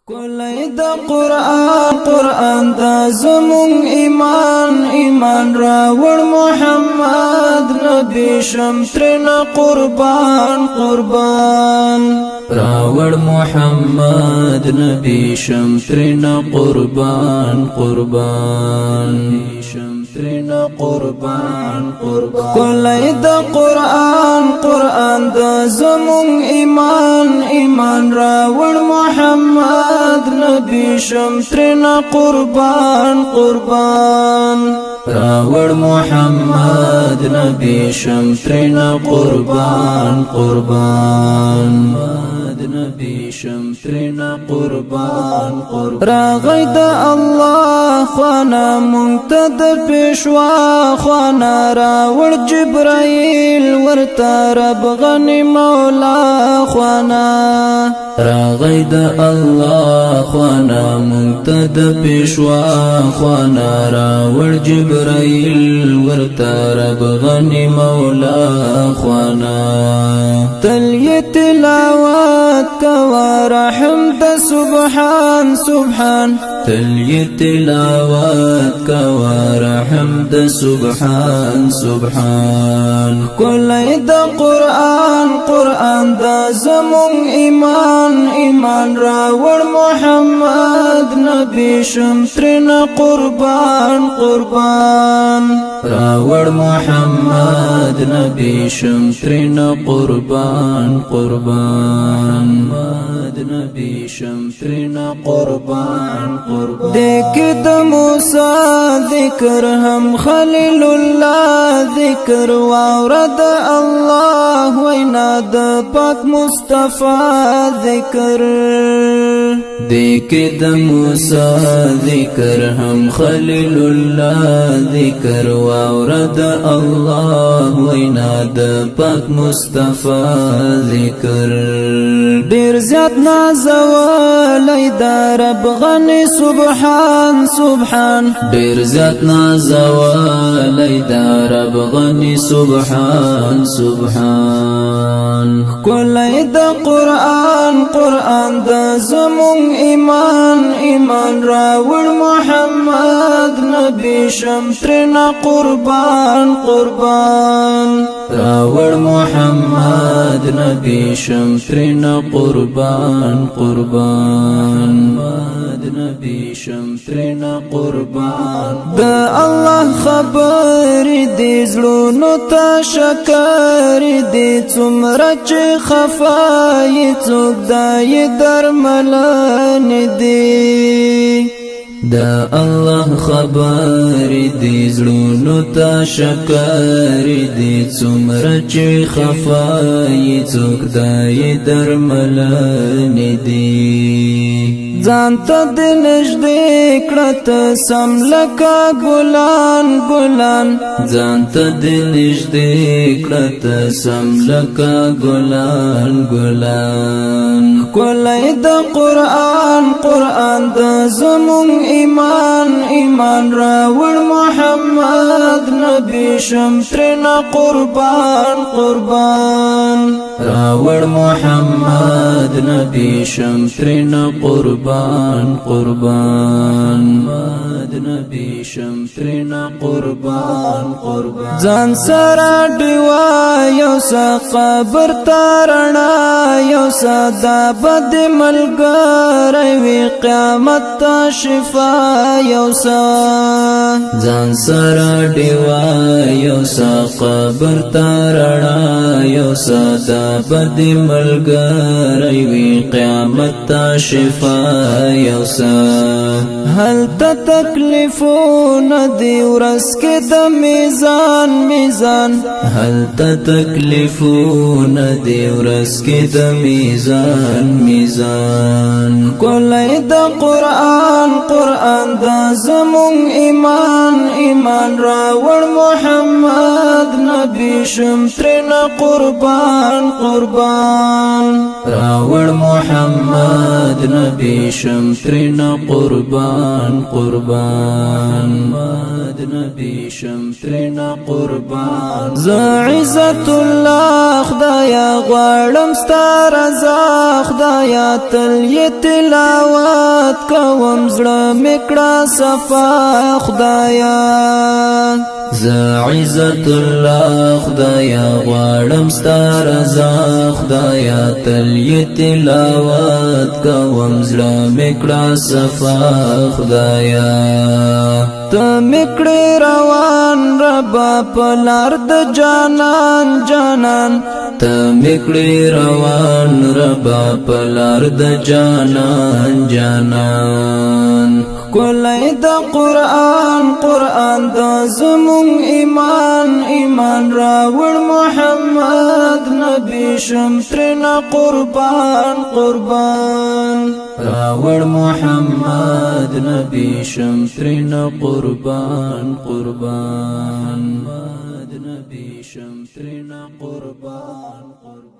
کلی دا قرآن دا زمون ایمان راوڑ محمد نبی شمترنا قربان راوڑ محمد نبی شمترنا قربان شمترنا قربان کلی دا قرآن دا زمون ایمان راوڑ محمد نبی شمترنا قربان راوڑ محمد نبی شمترنا قربان نبی شمترنا قربان راغی دا اللہ خوانا منتد پیشوا خوانا راوڑ جبرائیل ورتا رب غنی مولا خوانا راغی دا اللہ خوانا منتد پیشوا خوانا راوڑ جبرائیل ورتا رب غنی مولا خوانا تلی تلاوات کوا رحم دا سبحان تلی تلاوات کوا رحم دا سبحان کلی دا قرآن دا زمون ایمان راوڑ محمد نبی شمترنا قربان راوڑ محمد نبی شمترنا قربان نبی شمترنا قربان دیکھ دا موسیٰ ذکر ہم خلیل اللہ ذکر وارد اللہ وینا دا پاک مصطفیٰ ذکر دیکھ دا موسیٰ ذکر ہم خلیل اللہ ذکر وارد اللہ وینا دا پاک مصطفیٰ ذکر دیر زیاد نازوالی دا رب غنی سبحان دیر زیاد نازوالی دا رب غنی سبحان کلی دا قرآن دا زمون ایمان راوڑ محمد نبی شمترنا قربان راوڑ محمد نبی شمترنا قربان نبی شمترنا قربان دا اللہ خبر دی زلونو تا شکر دی څومره چې خفای څوک دای درملان دی دا اللہ خبر دی زلونو تا شکر دی څومره چې خفای څوک دای درملان دی ځانته د نږدې کړه ته سم لکه ګلان ځانته د نږدې کړه ته سم لکه ګلان کلی د قرآن د زمون ایمان راوڑ محمد نبی شمترنا قربان راوڑ محمد نبی شمترنا قربان نبی شمترنا قربان ځان سره ډیوا یو سا قبر تارنا یو سا دا بد ملګری وی قیامت تا شفا یو سا ځان سره ډیوا یو سا قبر تارنا یو سا دا بد ملګری وی قیامت تا شفا یو سا هل تکلیفون دی ورس کے دا میزان هل تکلیفون دی ورس کے دا میزان کلی دا قرآن دا زمون ایمان راوڑ محمد نبی شمترنا قربان راوڑ محمد نبی شمترنا قربان نبی شمترنا قربان ز عزت الله خدایا غواړم ستاره ز خدایا تل یې تلاوت تلاوت کوم زړه میکړه صفا خدایا زه عزت الله خدایا غواړم ستا رضا خدایا تل یې تلاوت کوم زړه میکړه صفا خدایا ته میکړې روان ربا پلار د جانان جانان ته میکړې روان ربا پلار د جانان جانان کولای د قرآن قرآن د زمون ایمان ایمان راوړ محمد نبی شم ترنا قربان قربان راوړ محمد نبی شم ترنا قربان قربان نبی شم ترنا قربان قربان